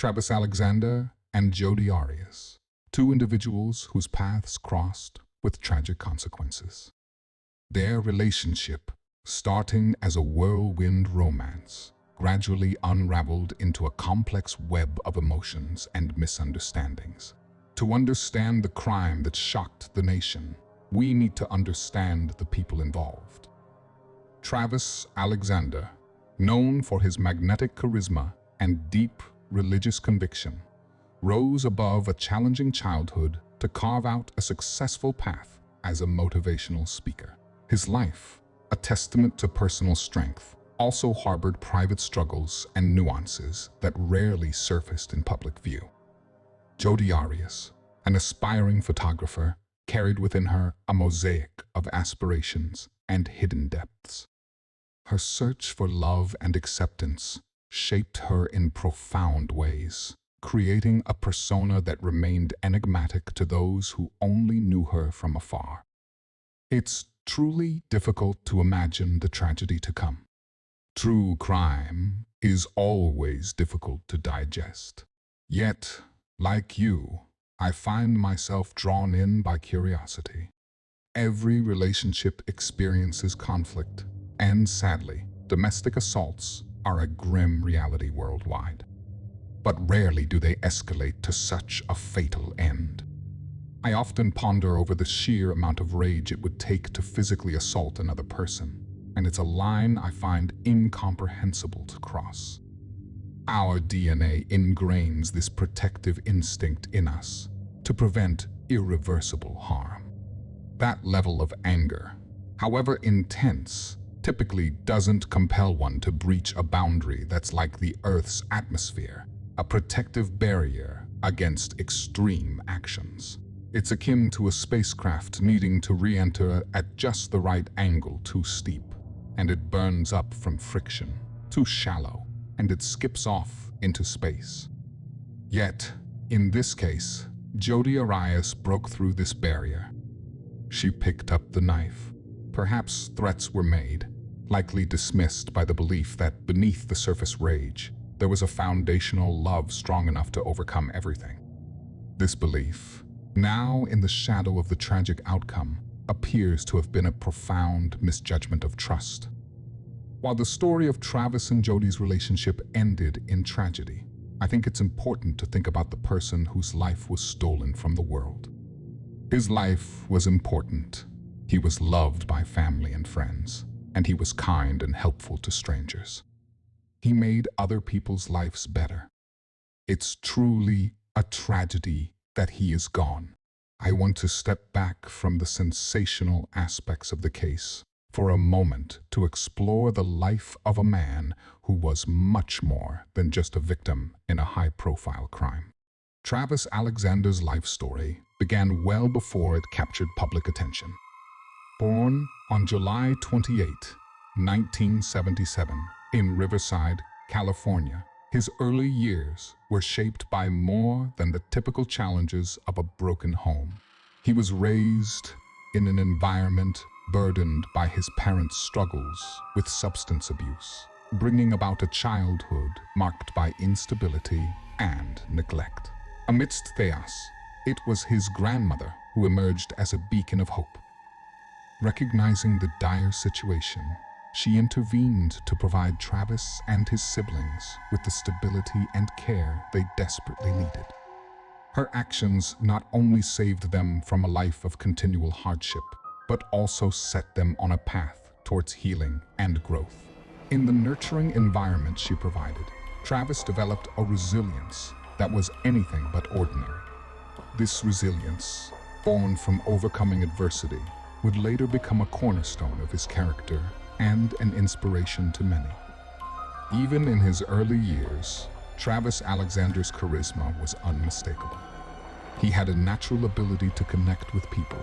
Travis Alexander and Jodi Arias, two individuals whose paths crossed with tragic consequences. Their relationship, starting as a whirlwind romance, gradually unraveled into a complex web of emotions and misunderstandings. To understand the crime that shocked the nation, we need to understand the people involved. Travis Alexander, known for his magnetic charisma and deep religious conviction, rose above a challenging childhood to carve out a successful path as a motivational speaker. His life, a testament to personal strength, also harbored private struggles and nuances that rarely surfaced in public view. Jodi Arias, an aspiring photographer, carried within her a mosaic of aspirations and hidden depths. Her search for love and acceptance shaped her in profound ways, creating a persona that remained enigmatic to those who only knew her from afar. It's truly difficult to imagine the tragedy to come. True crime is always difficult to digest. Yet, like you, I find myself drawn in by curiosity. Every relationship experiences conflict, and sadly, domestic assaults are a grim reality worldwide. But rarely do they escalate to such a fatal end. I often ponder over the sheer amount of rage it would take to physically assault another person, and it's a line I find incomprehensible to cross. Our DNA ingrains this protective instinct in us to prevent irreversible harm. That level of anger, however intense, typically doesn't compel one to breach a boundary that's like the Earth's atmosphere, a protective barrier against extreme actions. It's akin to a spacecraft needing to re-enter at just the right angle too steep, and it burns up from friction, too shallow, and it skips off into space. Yet, in this case, Jodi Arias broke through this barrier. She picked up the knife. Perhaps threats were made, likely dismissed by the belief that beneath the surface rage, there was a foundational love strong enough to overcome everything. This belief, now in the shadow of the tragic outcome, appears to have been a profound misjudgment of trust. While the story of Travis and Jodi's relationship ended in tragedy, I think it's important to think about the person whose life was stolen from the world. His life was important. He was loved by family and friends, and he was kind and helpful to strangers. He made other people's lives better. It's truly a tragedy that he is gone. I want to step back from the sensational aspects of the case for a moment to explore the life of a man who was much more than just a victim in a high-profile crime. Travis Alexander's life story began well before it captured public attention. Born on July 28, 1977, in Riverside, California, his early years were shaped by more than the typical challenges of a broken home. He was raised in an environment burdened by his parents' struggles with substance abuse, bringing about a childhood marked by instability and neglect. Amidst chaos, it was his grandmother who emerged as a beacon of hope. Recognizing the dire situation, she intervened to provide Travis and his siblings with the stability and care they desperately needed. Her actions not only saved them from a life of continual hardship, but also set them on a path towards healing and growth. In the nurturing environment she provided, Travis developed a resilience that was anything but ordinary. This resilience, born from overcoming adversity, would later become a cornerstone of his character and an inspiration to many. Even in his early years, Travis Alexander's charisma was unmistakable. He had a natural ability to connect with people,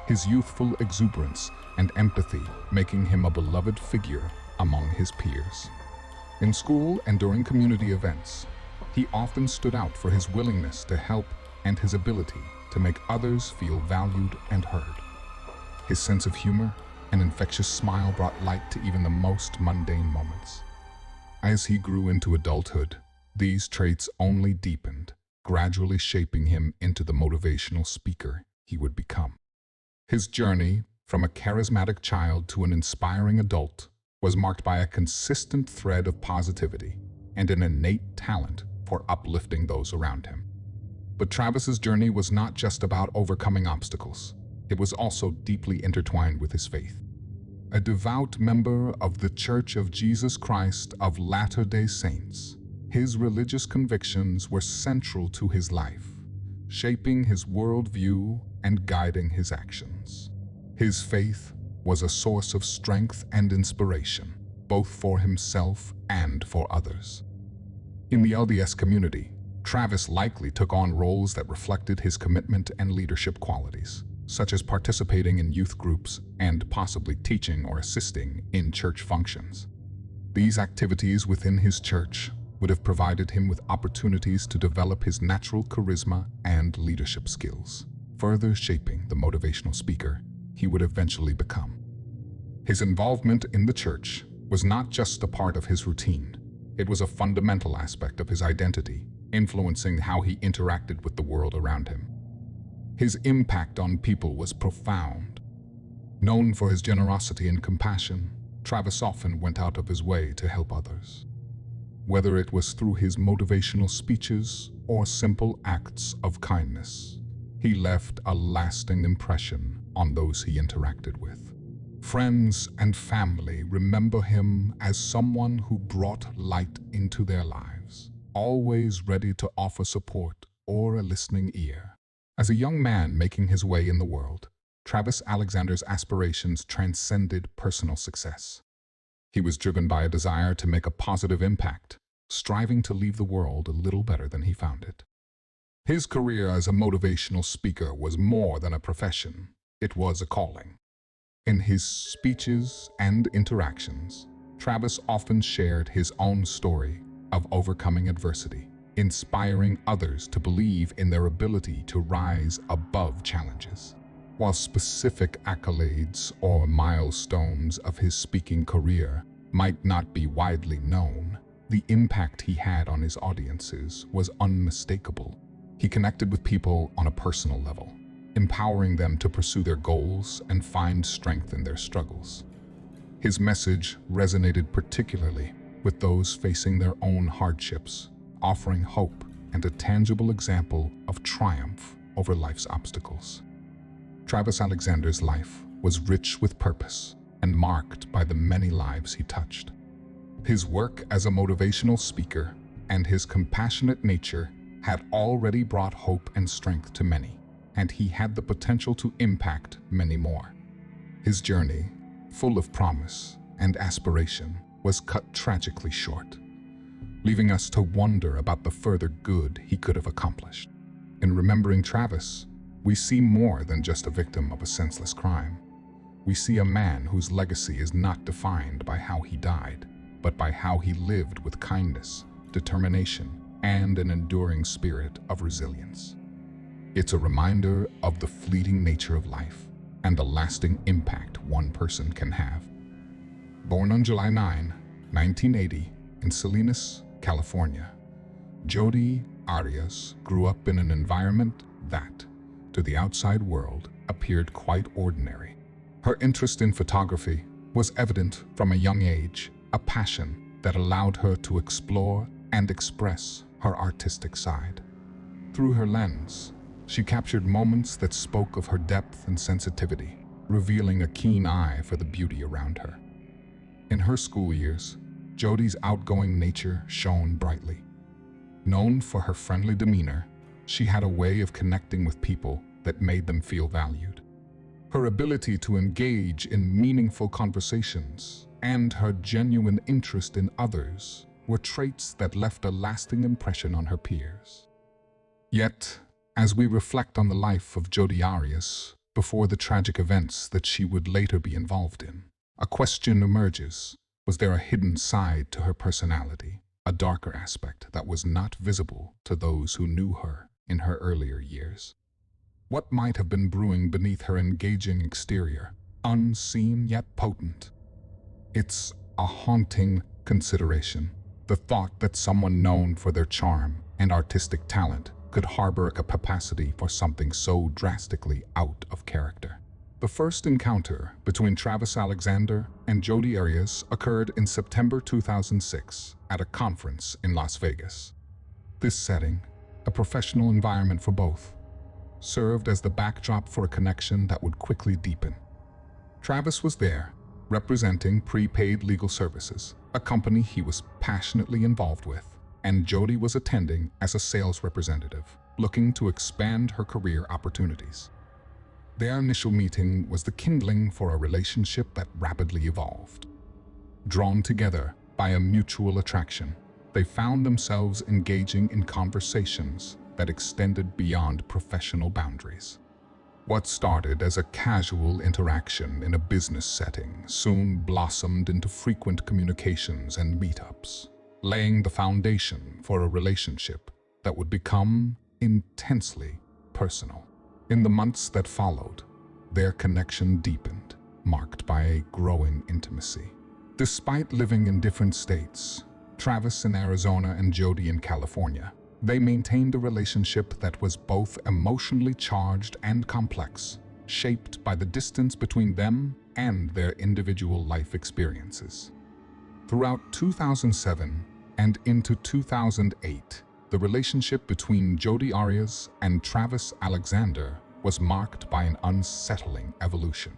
his youthful exuberance and empathy making him a beloved figure among his peers. In school and during community events, he often stood out for his willingness to help and his ability to make others feel valued and heard. His sense of humor and infectious smile brought light to even the most mundane moments. As he grew into adulthood, These traits only deepened, gradually shaping him into the motivational speaker he would become. His journey, from a charismatic child to an inspiring adult, was marked by a consistent thread of positivity and an innate talent for uplifting those around him. But Travis's journey was not just about overcoming obstacles. It was also deeply intertwined with his faith. A devout member of the Church of Jesus Christ of Latter-day Saints, his religious convictions were central to his life, shaping his worldview and guiding his actions. His faith was a source of strength and inspiration, both for himself and for others. In the LDS community, Travis likely took on roles that reflected his commitment and leadership qualities, such as participating in youth groups and possibly teaching or assisting in church functions. These activities within his church would have provided him with opportunities to develop his natural charisma and leadership skills, further shaping the motivational speaker he would eventually become. His involvement in the church was not just a part of his routine. It was a fundamental aspect of his identity, influencing how he interacted with the world around him. His impact on people was profound. Known for his generosity and compassion, Travis often went out of his way to help others. Whether it was through his motivational speeches or simple acts of kindness, he left a lasting impression on those he interacted with. Friends and family remember him as someone who brought light into their lives, always ready to offer support or a listening ear. As a young man making his way in the world, Travis Alexander's aspirations transcended personal success. He was driven by a desire to make a positive impact, striving to leave the world a little better than he found it. His career as a motivational speaker was more than a profession. It was a calling. In his speeches and interactions, Travis often shared his own story of overcoming adversity, inspiring others to believe in their ability to rise above challenges. While specific accolades or milestones of his speaking career might not be widely known, the impact he had on his audiences was unmistakable. He connected with people on a personal level, empowering them to pursue their goals and find strength in their struggles. His message resonated particularly with those facing their own hardships, offering hope and a tangible example of triumph over life's obstacles. Travis Alexander's life was rich with purpose and marked by the many lives he touched. His work as a motivational speaker and his compassionate nature had already brought hope and strength to many, and he had the potential to impact many more. His journey, full of promise and aspiration, was cut tragically short, leaving us to wonder about the further good he could have accomplished. In remembering Travis, we see more than just a victim of a senseless crime. We see a man whose legacy is not defined by how he died, but by how he lived with kindness, determination, and an enduring spirit of resilience. It's a reminder of the fleeting nature of life and the lasting impact one person can have. Born on July 9, 1980, in Salinas, California, Jodi Arias grew up in an environment that, to the outside world, appeared quite ordinary. Her interest in photography was evident from a young age, a passion that allowed her to explore and express her artistic side. Through her lens, she captured moments that spoke of her depth and sensitivity, revealing a keen eye for the beauty around her. In her school years, Jodi's outgoing nature shone brightly. Known for her friendly demeanor, she had a way of connecting with people that made them feel valued. Her ability to engage in meaningful conversations and her genuine interest in others were traits that left a lasting impression on her peers. Yet, as we reflect on the life of Jodi Arias before the tragic events that she would later be involved in, a question emerges: was there a hidden side to her personality, a darker aspect that was not visible to those who knew her in her earlier years? What might have been brewing beneath her engaging exterior, unseen yet potent? It's a haunting consideration, The thought that someone known for their charm and artistic talent could harbor a capacity for something so drastically out of character. The first encounter between Travis Alexander and Jodi Arias occurred in September 2006 at a conference in Las Vegas. This setting, a professional environment for both, served as the backdrop for a connection that would quickly deepen. Travis was there, representing Prepaid Legal Services, a company he was passionately involved with, and Jodi was attending as a sales representative, looking to expand her career opportunities. Their initial meeting was the kindling for a relationship that rapidly evolved. Drawn together by a mutual attraction, they found themselves engaging in conversations that extended beyond professional boundaries. What started as a casual interaction in a business setting soon blossomed into frequent communications and meetups, laying the foundation for a relationship that would become intensely personal. In the months that followed, their connection deepened, marked by a growing intimacy. Despite living in different states, Travis in Arizona and Jodi in California, they maintained a relationship that was both emotionally charged and complex, shaped by the distance between them and their individual life experiences. Throughout 2007 and into 2008, the relationship between Jodi Arias and Travis Alexander was marked by an unsettling evolution.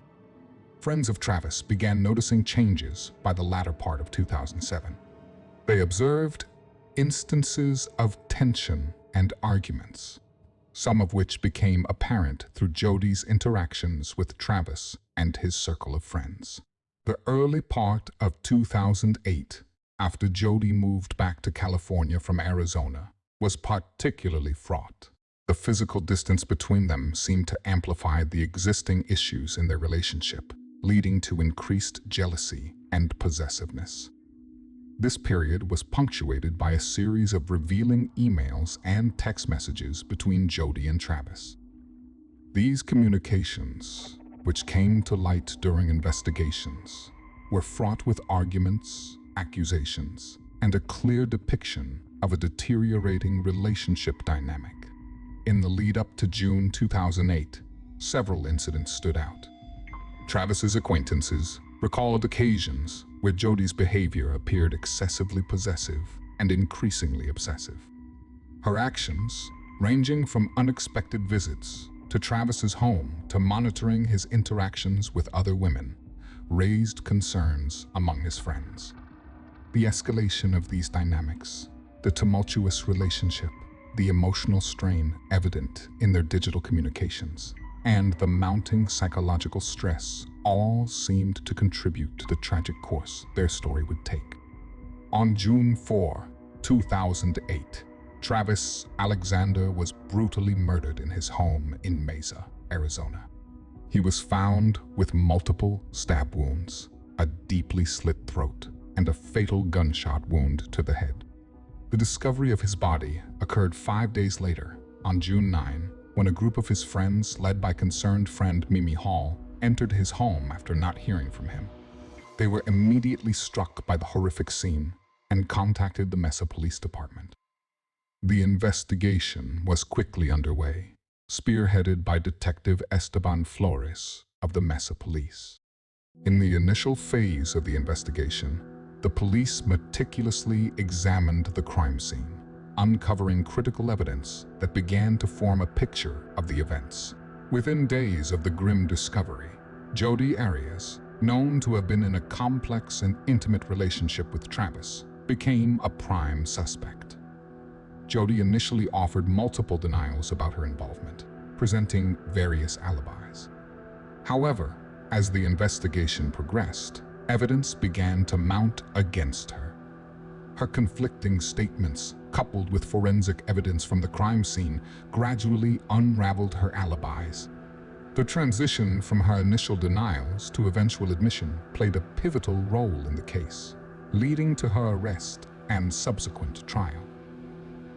Friends of Travis began noticing changes by the latter part of 2007. They observed instances of tension and arguments, some of which became apparent through Jodi's interactions with Travis and his circle of friends. The early part of 2008, after Jodi moved back to California from Arizona, was particularly fraught. The physical distance between them seemed to amplify the existing issues in their relationship, leading to increased jealousy and possessiveness. This period was punctuated by a series of revealing emails and text messages between Jodi and Travis. These communications, which came to light during investigations, were fraught with arguments, accusations, and a clear depiction of a deteriorating relationship dynamic. In the lead-up to June 2008, several incidents stood out. Travis's acquaintances recalled occasions where Jodi's behavior appeared excessively possessive and increasingly obsessive. Her actions, ranging from unexpected visits to Travis's home to monitoring his interactions with other women, raised concerns among his friends. The escalation of these dynamics, the tumultuous relationship, the emotional strain evident in their digital communications, and the mounting psychological stress all seemed to contribute to the tragic course their story would take. On June 4, 2008, Travis Alexander was brutally murdered in his home in Mesa, Arizona. He was found with multiple stab wounds, a deeply slit throat, and a fatal gunshot wound to the head. The discovery of his body occurred 5 days later, on June 9, when a group of his friends, led by concerned friend Mimi Hall, entered his home after not hearing from him. They were immediately struck by the horrific scene and contacted the Mesa Police Department. The investigation was quickly underway, spearheaded by Detective Esteban Flores of the Mesa Police. In the initial phase of the investigation, the police meticulously examined the crime scene, uncovering critical evidence that began to form a picture of the events. Within days of the grim discovery, Jodi Arias, known to have been in a complex and intimate relationship with Travis, became a prime suspect. Jodi initially offered multiple denials about her involvement, presenting various alibis. However, as the investigation progressed, evidence began to mount against her. Her conflicting statements, coupled with forensic evidence from the crime scene, gradually unraveled her alibis. The transition from her initial denials to eventual admission played a pivotal role in the case, leading to her arrest and subsequent trial.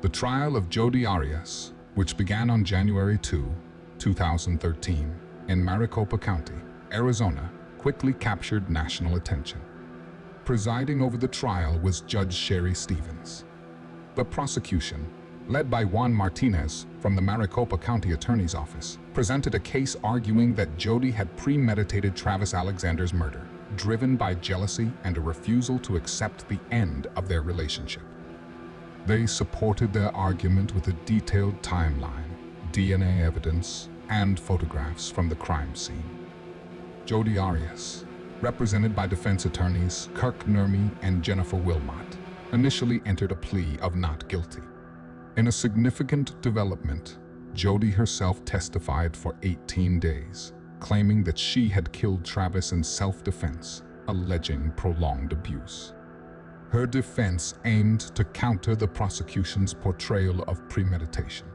The trial of Jodi Arias, which began on January 2, 2013, in Maricopa County, Arizona, quickly captured national attention. Presiding over the trial was Judge Sherry Stevens. The prosecution, led by Juan Martinez from the Maricopa County Attorney's Office, presented a case arguing that Jodi had premeditated Travis Alexander's murder, driven by jealousy and a refusal to accept the end of their relationship. They supported their argument with a detailed timeline, DNA evidence, and photographs from the crime scene. Jodi Arias, represented by defense attorneys Kirk Nurmi and Jennifer Wilmot, initially entered a plea of not guilty. In a significant development, Jodi herself testified for 18 days, claiming that she had killed Travis in self-defense, alleging prolonged abuse. Her defense aimed to counter the prosecution's portrayal of premeditation.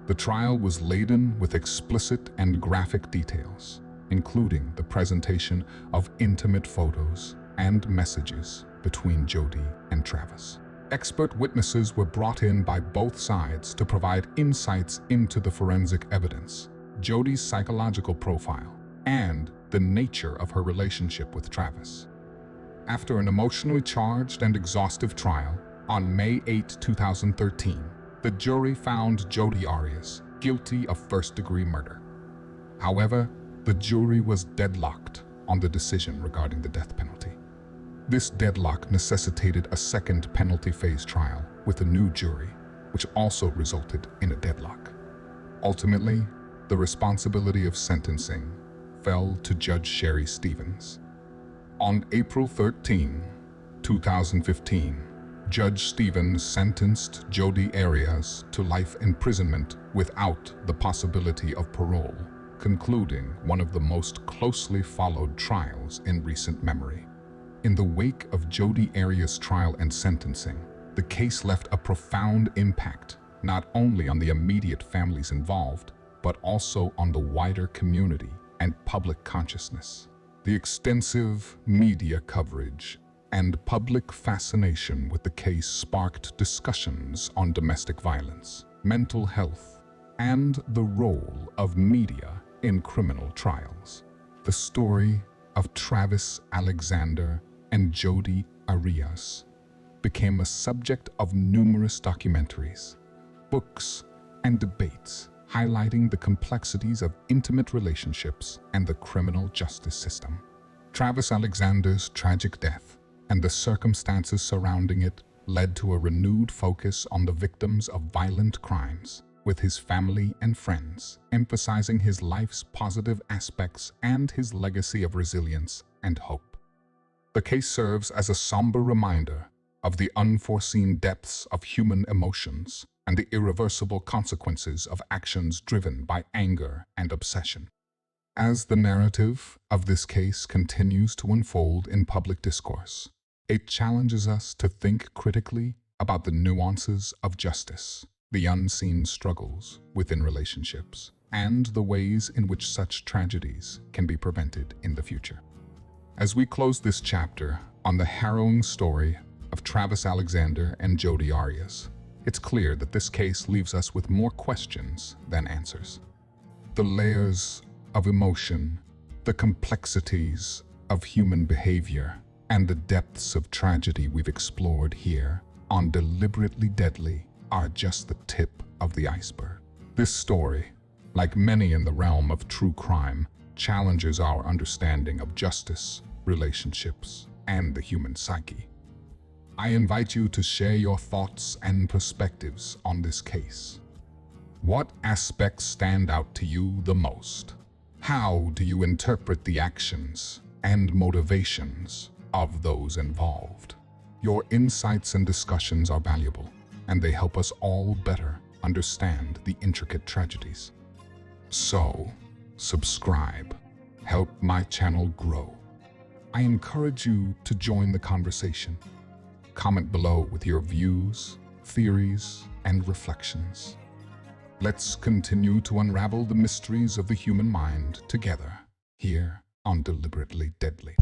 The trial was laden with explicit and graphic details, including the presentation of intimate photos and messages between Jodi and Travis. Expert witnesses were brought in by both sides to provide insights into the forensic evidence, Jodi's psychological profile, and the nature of her relationship with Travis. After an emotionally charged and exhaustive trial, on May 8, 2013, the jury found Jodi Arias guilty of first-degree murder. However, the jury was deadlocked on the decision regarding the death penalty. This deadlock necessitated a second penalty phase trial with a new jury, which also resulted in a deadlock. Ultimately, the responsibility of sentencing fell to Judge Sherry Stevens. On April 13, 2015, Judge Stevens sentenced Jodi Arias to life imprisonment without the possibility of parole, concluding one of the most closely followed trials in recent memory. In the wake of Jodi Arias' trial and sentencing, the case left a profound impact not only on the immediate families involved, but also on the wider community and public consciousness. The extensive media coverage and public fascination with the case sparked discussions on domestic violence, mental health, and the role of media in criminal trials. The story of Travis Alexander and Jodi Arias became a subject of numerous documentaries, books, and debates, highlighting the complexities of intimate relationships and the criminal justice system. Travis Alexander's tragic death and the circumstances surrounding it led to a renewed focus on the victims of violent crimes, with his family and friends emphasizing his life's positive aspects and his legacy of resilience and hope. The case serves as a somber reminder of the unforeseen depths of human emotions and the irreversible consequences of actions driven by anger and obsession. As the narrative of this case continues to unfold in public discourse, it challenges us to think critically about the nuances of justice, the unseen struggles within relationships, and the ways in which such tragedies can be prevented in the future. As we close this chapter on the harrowing story of Travis Alexander and Jodi Arias, it's clear that this case leaves us with more questions than answers. The layers of emotion, the complexities of human behavior, and the depths of tragedy we've explored here on Deliberately Deadly are just the tip of the iceberg. This story, like many in the realm of true crime, challenges our understanding of justice, relationships, and the human psyche. I invite you to share your thoughts and perspectives on this case. What aspects stand out to you the most? How do you interpret the actions and motivations of those involved? Your insights and discussions are valuable, and they help us all better understand the intricate tragedies. So, subscribe. Help my channel grow. I encourage you to join the conversation. Comment below with your views, theories, and reflections. Let's continue to unravel the mysteries of the human mind together, here on Deliberately Deadly.